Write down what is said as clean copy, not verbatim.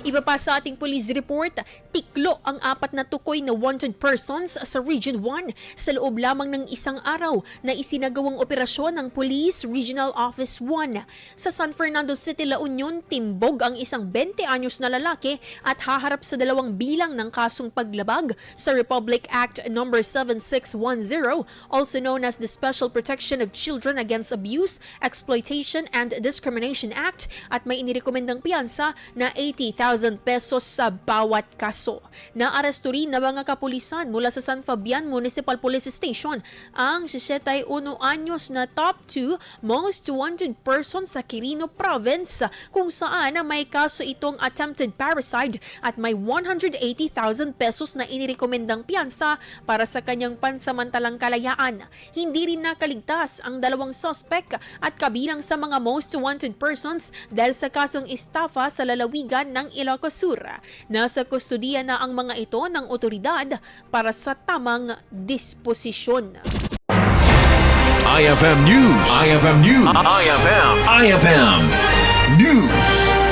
Iba pa sa ating police report, tiklo ang 4 na tukoy na wanted persons sa Region 1 sa loob lamang ng isang araw na isinagawang operasyon ng Police Regional Office 1. Sa San Fernando City, La Union, timbog ang isang 20 anyos na lalaki at haharap sa 2 bilang ng kasong paglabag sa Republic Act No. 7610, also known as the Special Protection of Children Against Abuse, Exploitation and Discrimination Act, at may inirekomendang piyansa na 80,000 pesos sa bawat kaso. Naaresto rin na mga kapulisan mula sa San Fabian Municipal Police Station ang 71 anyos na top 2 most wanted person sa Quirino Province, kung saan may kaso itong attempted parricide at may 180,000 pesos na inirekomendang piyansa para sa kanyang pansamantalang kalayaan. Hindi rin nakaligtas ang 2 suspek at kabilang sa mga most wanted persons dahil sa kasong Estafa sa lalawigan ng Ilocos Sur. Nasa kustodiya na ang mga ito ng otoridad para sa tamang disposisyon. IFM News. IFM News. IFM News.